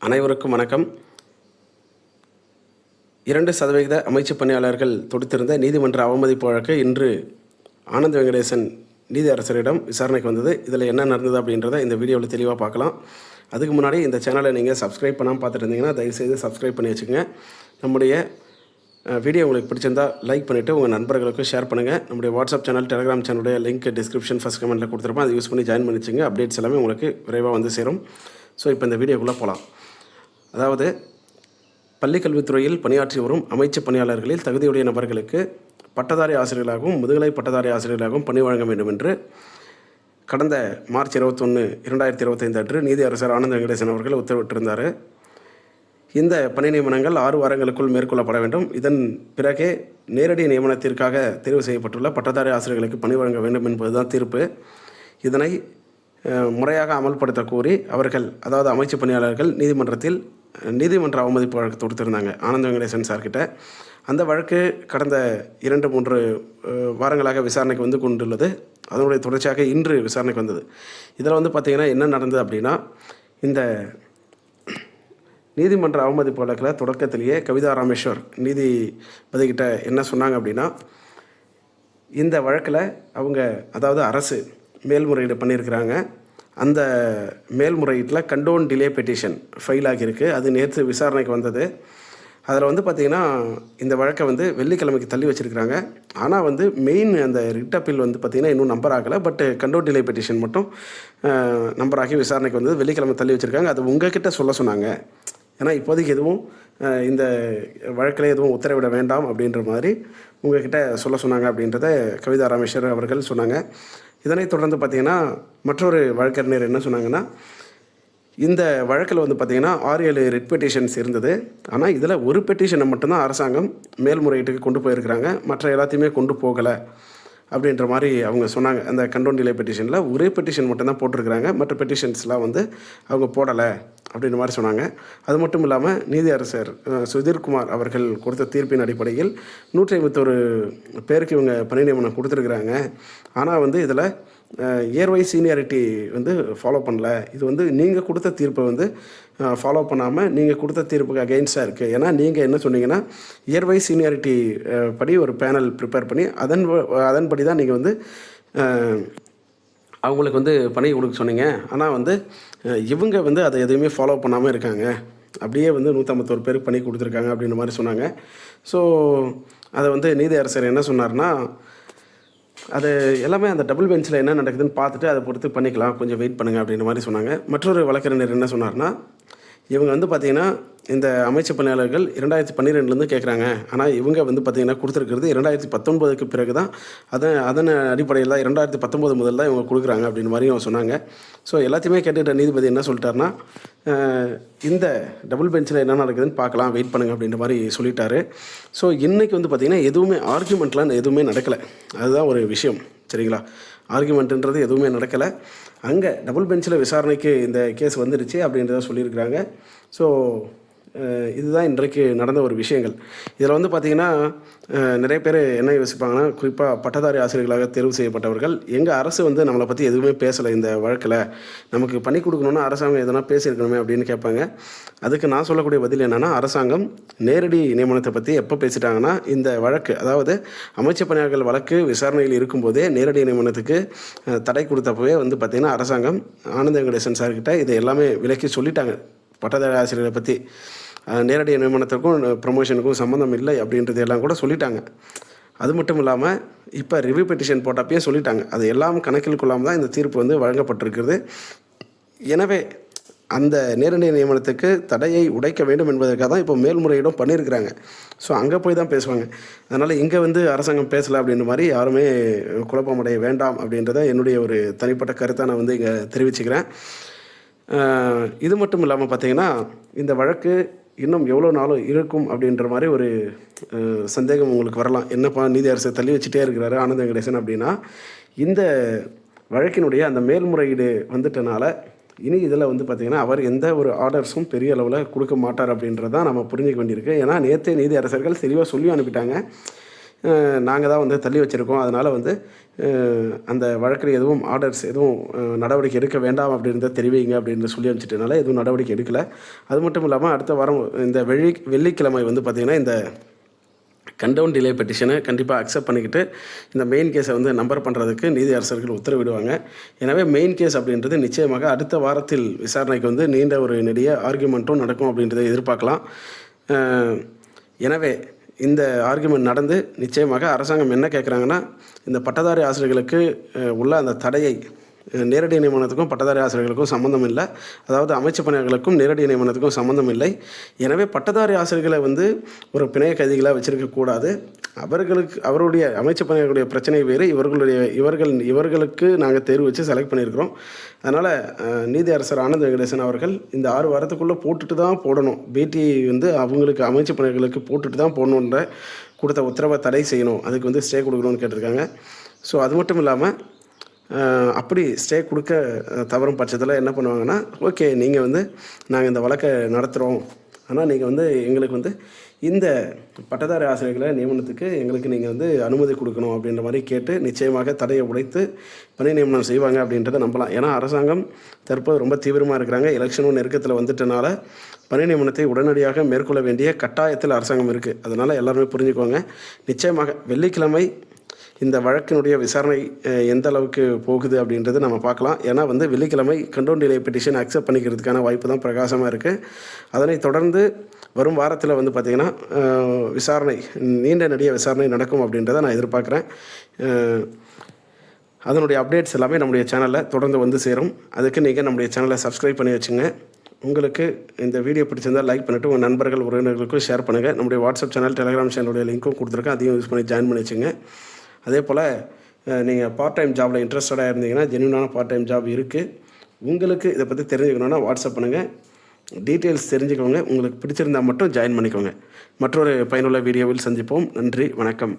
அனைவருக்கும் வணக்கம். 2% அமைச்சு பணியாளர்கள் தொடுத்திருந்த நீதிமன்ற அவமதிப்பு வழக்கு இன்று ஆனந்த வெங்கடேசன் நீதியரசரிடம் விசாரணைக்கு வந்தது. இதில் என்ன நடந்தது அப்படின்றத இந்த வீடியோவில் தெளிவாக பார்க்கலாம். அதுக்கு முன்னாடி இந்த சேனலை நீங்கள் சப்ஸ்கிரைப் பண்ணாமல் பார்த்துட்டு இருந்தீங்கன்னா தயவுசெய்து சப்ஸ்கிரைப் பண்ணி வச்சுக்கோங்க. நம்முடைய வீடியோ உங்களுக்கு பிடிச்சிருந்தால் லைக் பண்ணிவிட்டு உங்கள் நண்பர்களுக்கும் ஷேர் பண்ணுங்கள். நம்முடைய வாட்ஸ்அப் சேனல், டெலிகிராம் சேனலுடைய லிங்க் டிஸ்கிரிப்ஷன் ஃபஸ்ட் கமெண்ட்டில் கொடுத்துருப்போம். அதை யூஸ் பண்ணி ஜாயின் பண்ணி வச்சுங்க. அப்டேட்ஸ் எல்லாமே உங்களுக்கு விரைவாக வந்து சேரும். ஸோ இப்போ இந்த வீடியோக்குள்ளே போகலாம். அதாவது பள்ளிக்கல்வித்துறையில் பணியாற்றி வரும் அமைச்சு பணியாளர்களில் தகுதியுடைய நபர்களுக்கு பட்டதாரி ஆசிரியர்களாகவும் முதுகலை பட்டதாரி ஆசிரியர்களாகவும் பணி வழங்க வேண்டும் என்று கடந்த மார்ச் 21, 2025 அன்று நீதியரசர் ஆனந்த வெங்கடேசன் அவர்கள் உத்தரவிட்டிருந்தார். இந்த பணி நியமனங்கள் 6 வாரங்களுக்குள் மேற்கொள்ளப்பட வேண்டும். இதன் பிறகே நேரடி நியமனத்திற்காக தேர்வு செய்யப்பட்டுள்ள பட்டதாரி ஆசிரியர்களுக்கு பணி வழங்க வேண்டும் என்பதுதான் தீர்ப்பு. இதனை முறையாக அமல்படுத்த கோரி அவர்கள், அதாவது அமைச்சு பணியாளர்கள், நீதிமன்ற அவமதிப்பு வழக்கு தொடுத்திருந்தாங்க ஆனந்த வெங்கடேசன் சார்கிட்ட. அந்த வழக்கு கடந்த 2-3 வாரங்களாக விசாரணைக்கு வந்து கொண்டுள்ளது. அதனுடைய தொடர்ச்சியாக இன்று விசாரணைக்கு வந்தது. இதில் வந்து பார்த்திங்கன்னா என்ன நடந்தது அப்படின்னா, இந்த நீதிமன்ற அவமதிப்பு வழக்கில் தொடக்கத்திலேயே கவிதா ராமேஸ்வர் நீதிபதிக்கிட்ட என்ன சொன்னாங்க அப்படின்னா, இந்த வழக்கில் அவங்க, அதாவது அரசு மேல்முறையீடு பண்ணியிருக்கிறாங்க. அந்த மேல்முறையீட்டில் கண்டோன் டிலே பெட்டிஷன் ஃபைல் ஆகியிருக்கு. அது நேற்று விசாரணைக்கு வந்தது. அதில் வந்து பார்த்திங்கன்னா இந்த வழக்கை வந்து வெள்ளிக்கிழமைக்கு தள்ளி வச்சுருக்கிறாங்க. ஆனால் வந்து மெயின் அந்த ரிட் அப்பீல் வந்து பார்த்திங்கன்னா இன்னும் நம்பர் ஆகலை. பட் கண்டோன் டிலே பெட்டிஷன் மட்டும் நம்பர் ஆகி விசாரணைக்கு வந்தது. வெள்ளிக்கிழமை தள்ளி வச்சுருக்காங்க. அது உங்ககிட்ட சொல்ல சொன்னாங்க. ஏன்னா இப்போதைக்கு எதுவும் இந்த வழக்கில் எதுவும் உத்தரவிட வேண்டாம் அப்படின்ற மாதிரி உங்ககிட்ட சொல்ல சொன்னாங்க அப்படின்றத கவிதா ராமேஸ்வர் அவர்கள் சொன்னாங்க. இதனைத் தொடர்ந்து பார்த்திங்கன்னா மற்றொரு வழக்கறிஞர் என்ன சொன்னாங்கன்னா, இந்த வழக்கில் வந்து பார்த்திங்கன்னா 6-7 ரிட் பெட்டிஷன்ஸ் இருந்தது. ஆனால் இதில் ஒரு பெட்டிஷனை மட்டும்தான் அரசாங்கம் மேல்முறையீட்டுக்கு கொண்டு போயிருக்கிறாங்க, மற்ற எல்லாத்தையுமே கொண்டு போகலை அப்படின்ற மாதிரி அவங்க சொன்னாங்க. அந்த கண்டோன் டிலே பெட்டிஷனில் ஒரே பெட்டிஷன் மட்டும்தான் போட்டிருக்கிறாங்க, மற்ற பெட்டிஷன்ஸ்லாம் வந்து அவங்க போடலை அப்படின்ற மாதிரி சொன்னாங்க. அது மட்டும் இல்லாமல் நீதியரசர் சுதீர்குமார் அவர்கள் கொடுத்த தீர்ப்பின் அடிப்படையில் 151 பேருக்கு இவங்க பணி நியமனம் கொடுத்துருக்குறாங்க. ஆனால் வந்து இதில் இயர்வைஸ் சீனியாரிட்டி வந்து ஃபாலோ பண்ணல. இது வந்து நீங்கள் கொடுத்த தீர்ப்பை வந்து ஃபாலோ பண்ணாமல் நீங்கள் கொடுத்த தீர்ப்புக்கு அகெயின்ஸ்டாக இருக்குது. ஏன்னா நீங்கள் என்ன சொன்னீங்கன்னா, இயர்வைஸ் சீனியாரிட்டி படி ஒரு பேனல் ப்ரிப்பேர் பண்ணி அதன்படி தான் நீங்கள் வந்து அவங்களுக்கு வந்து பணி கொடுக்க சொன்னீங்க. ஆனால் வந்து இவங்க வந்து அதை எதுவுமே ஃபாலோ பண்ணாமல் இருக்காங்க. அப்படியே வந்து 151 பேருக்கு பணி கொடுத்துருக்காங்க அப்படின்ற மாதிரி சொன்னாங்க. ஸோ அதை வந்து நீதியரசர் என்ன சொன்னார்னா, அது எல்லாமே அந்த டபுள் பெஞ்சில் என்ன நடக்குதுன்னு பார்த்துட்டு அதை பொறுத்து பண்ணிக்கலாம், கொஞ்சம் வெயிட் பண்ணுங்கள் அப்படின்ற மாதிரி சொன்னாங்க. மற்றொரு வழக்கறிஞர் என்ன சொன்னார்னா, இவங்க வந்து பார்த்திங்கன்னா இந்த அமைச்சு பணியாளர்கள் 2012 கேட்குறாங்க. ஆனால் இவங்க வந்து பார்த்திங்கன்னா கொடுத்துருக்கிறது 2019க்கு பிறகு தான். அதன் அடிப்படையில் தான் 2019 முதல் தான் இவங்க கொடுக்குறாங்க அப்படின்னு மாதிரியும் சொன்னாங்க. ஸோ எல்லாத்தையுமே கேட்டுக்கிட்ட நீதிபதி என்ன சொல்லிட்டாருன்னா, இந்த டபுள் பெஞ்சில் என்ன நடக்குதுன்னு பார்க்கலாம், வெயிட் பண்ணுங்கள் அப்படின்ற மாதிரி சொல்லிட்டாரு. ஸோ இன்றைக்கி வந்து பார்த்திங்கன்னா எதுவுமே ஆர்கியூமெண்ட்லாம் எதுவுமே நடக்கலை. அதுதான் ஒரு விஷயம், சரிங்களா? ஆர்கியூமெண்ட்டுன்றது எதுவுமே நடக்கலை. அங்கே டபுள் பெஞ்சில் விசாரணைக்கு இந்த கேஸ் வந்துடுச்சு அப்படின்றத சொல்லியிருக்கிறாங்க. ஸோ இதுதான் இன்றைக்கு நடந்த ஒரு விஷயங்கள். இதில் வந்து பார்த்திங்கன்னா நிறைய பேர் என்ன யோசிப்பாங்கன்னா, குறிப்பாக பட்டதாரி ஆசிரியர்களாக தேர்வு செய்யப்பட்டவர்கள், எங்கள் அரசு வந்து நம்மளை பற்றி எதுவுமே பேசலை இந்த வழக்கில், நமக்கு பண்ணி கொடுக்கணுன்னா அரசாங்கம் எதனா பேசியிருக்கணுமே அப்படின்னு கேட்பாங்க. அதுக்கு நான் சொல்லக்கூடிய பதில் என்னென்னா, அரசாங்கம் நேரடி நியமனத்தை பற்றி எப்போ பேசிட்டாங்கன்னா, இந்த வழக்கு, அதாவது அமைச்சு பணியாளர்கள் வழக்கு விசாரணையில் இருக்கும்போதே நேரடி நியமனத்துக்கு தடை கொடுத்தப்பவே வந்து பார்த்திங்கன்னா அரசாங்கம் ஆனந்த வெங்கடேசன் சார்கிட்ட இதை எல்லாமே விலக்கி சொல்லிட்டாங்க. பட்டதாரி ஆசிரியரை பற்றி நேரடி நியமனத்திற்கும் ப்ரமோஷனுக்கும் சம்மந்தம் இல்லை அப்படின்றது எல்லாம் கூட சொல்லிட்டாங்க. அது மட்டும் இல்லாமல் இப்போ ரிவ்யூ பெட்டிஷன் போட்டப்பயே சொல்லிட்டாங்க. அது எல்லாம் கணக்கில் கொள்ளாமல் தான் இந்த தீர்ப்பு வந்து வழங்கப்பட்டிருக்கிறது. எனவே அந்த நேரடி நியமனத்துக்கு தடையை உடைக்க வேண்டும் என்பதற்காக தான் இப்போ மேல்முறையீடும் பண்ணியிருக்கிறாங்க. ஸோ அங்கே போய் தான் பேசுவாங்க. அதனால் இங்கே வந்து அரசாங்கம் பேசலை அப்படின்ற மாதிரி யாருமே குழப்பமடைய வேண்டாம் அப்படின்றத என்னுடைய ஒரு தனிப்பட்ட கருத்தை நான் வந்து இங்கே தெரிவிச்சுக்கிறேன். இது மட்டும் இல்லாமல் பார்த்திங்கன்னா இந்த வழக்கு இன்னும் எவ்வளோ நாளும் இருக்கும் அப்படின்ற மாதிரி ஒரு சந்தேகம் உங்களுக்கு வரலாம். என்னப்பா நீதியரசர் தள்ளி வச்சுட்டே இருக்கிறாரு ஆனந்த வெங்கடேசன் அப்படின்னா, இந்த வழக்கினுடைய அந்த மேல்முறையீடு வந்துட்டனால இனி இதில் வந்து பார்த்திங்கன்னா அவர் எந்த ஒரு ஆர்டர்ஸும் பெரிய அளவில் கொடுக்க மாட்டார் அப்படின்றதான் நம்ம புரிஞ்சிக்க வேண்டியிருக்கு. ஏன்னா நேற்றே நீதியரசர்கள் தெளிவாக சொல்லி அனுப்பிட்டாங்க, நாங்கள் தான் வந்து தள்ளி வச்சுருக்கோம். அதனால் வந்து அந்த வழக்கில் எதுவும் ஆர்டர்ஸ் எதுவும் நடவடிக்கை எடுக்க வேண்டாம் அப்படின்றத தெரிவிங்க அப்படின்னு சொல்லி அனுப்பிச்சிட்டனால எதுவும் நடவடிக்கை எடுக்கலை. அது மட்டும் இல்லாமல் அடுத்த வாரம் இந்த வெள்ளிக்கிழமை வந்து பார்த்திங்கன்னா இந்த கண்டவுன் டிலே பெட்டிஷனை கண்டிப்பாக அக்செப்ட் பண்ணிக்கிட்டு இந்த மெயின் கேஸை வந்து நம்பர் பண்ணுறதுக்கு நீதியரசர்கள் உத்தரவிடுவாங்க. எனவே மெயின் கேஸ் அப்படின்றது நிச்சயமாக அடுத்த வாரத்தில் விசாரணைக்கு வந்து நீண்ட ஒரு நெடிய ஆர்கியூமெண்ட்டும் நடக்கும் அப்படின்றத எதிர்பார்க்கலாம். எனவே இந்த ஆர்கியூமெண்ட் நடந்து நிச்சயமாக அரசாங்கம் என்ன கேட்குறாங்கன்னா, இந்த பட்டதாரி ஆசிரியர்களுக்கு உள்ள அந்த தடையை நேரடி நியமனத்துக்கும் பட்டதாரி ஆசிரியர்களுக்கும் சம்மந்தம் இல்லை. அதாவது அமைச்சு பணியாளர்களுக்கும் நேரடி நியமனத்துக்கும் சம்மந்தம் இல்லை. எனவே பட்டதாரி ஆசிரியர்களை வந்து ஒரு பிணைய கைதிகளாக வச்சிருக்கக்கூடாது. அவருடைய அமைச்சு பணியாளர்களுடைய பிரச்சனை வேறு, இவர்களுக்கு நாங்கள் தேர்வு வச்சு செலக்ட் பண்ணியிருக்கிறோம். அதனால் நீதியரசர் ஆனந்த் வெங்கடேசன் அவர்கள் இந்த 6 வாரத்துக்குள்ளே போட்டுட்டு தான் போடணும். பேட்டி வந்து அவங்களுக்கு அமைச்சு பணியாளர்களுக்கு போட்டுட்டு தான் போடணுன்ற கொடுத்த உத்தரவை தடை செய்யணும். அதுக்கு வந்து ஸ்டே கொடுக்கணும்னு கேட்டிருக்காங்க. ஸோ அது மட்டும் இல்லாமல் அப்படி ஸ்டே கொடுக்க தவறும் பட்சத்தில் என்ன பண்ணுவாங்கன்னா, ஓகே நீங்கள் வந்து நாங்கள் இந்த வழக்கை நடத்துகிறோம், ஆனால் நீங்கள் வந்து எங்களுக்கு வந்து இந்த பட்டதாரி ஆசிரியர்களை நியமனத்துக்கு எங்களுக்கு நீங்கள் வந்து அனுமதி கொடுக்கணும் அப்படின்ற மாதிரி கேட்டு நிச்சயமாக தடையை உடைத்து பணி நியமனம் செய்வாங்க அப்படின்றத நம்பலாம். ஏன்னா அரசாங்கம் தற்போது ரொம்ப தீவிரமாக இருக்கிறாங்க. எலெக்ஷனும் நெருக்கத்தில் வந்துட்டனால பணி நியமனத்தை உடனடியாக மேற்கொள்ள வேண்டிய கட்டாயத்தில் அரசாங்கம் இருக்குது. அதனால் எல்லாருமே புரிஞ்சுக்கோங்க. நிச்சயமாக வெள்ளிக்கிழமை இந்த வழக்கினுடைய விசாரணை எந்த அளவுக்கு போகுது அப்படின்றது நம்ம பார்க்கலாம். ஏன்னா வந்து வெள்ளிக்கிழமை கண்டவுன் டிலே பெட்டிஷன் அக்செப்ட் பண்ணிக்கிறதுக்கான வாய்ப்பு தான் பிரகாசமாக இருக்குது. அதனைத் தொடர்ந்து வரும் வாரத்தில் வந்து பார்த்திங்கன்னா விசாரணை நீண்ட நெடிய விசாரணை நடக்கும் அப்படின்றத நான் எதிர்பார்க்குறேன். அதனுடைய அப்டேட்ஸ் எல்லாமே நம்முடைய சேனலில் தொடர்ந்து வந்து சேரும். அதுக்கு நீங்கள் நம்முடைய சேனலை சப்ஸ்கிரைப் பண்ணி வச்சுங்க. உங்களுக்கு இந்த வீடியோ பிடிச்சிருந்தால் லைக் பண்ணிவிட்டு உங்கள் நண்பர்கள் உறவினர்களுக்கும் ஷேர் பண்ணுங்கள். நம்முடைய வாட்ஸ்அப் சேனல் டெலிகிராம் சேனலுடைய லிங்க்கும் கொடுத்துருக்கேன். அதையும் யூஸ் பண்ணி ஜாயின் பண்ணி வச்சுங்க. அதே போல் நீங்கள் பார்ட் டைம் ஜாபில் இன்ட்ரெஸ்டடாக இருந்தீங்கன்னா ஜென்யூனான பார்ட் டைம் ஜாப் இருக்குது. உங்களுக்கு இதை பற்றி தெரிஞ்சுக்கணுன்னா வாட்ஸ்அப் பண்ணுங்கள். டீட்டெயில்ஸ் தெரிஞ்சுக்கோங்க. உங்களுக்கு பிடிச்சிருந்தால் மட்டும் ஜாயின் பண்ணிக்கோங்க. மற்றொரு பயனுள்ள வீடியோவில் சந்திப்போம். நன்றி, வணக்கம்.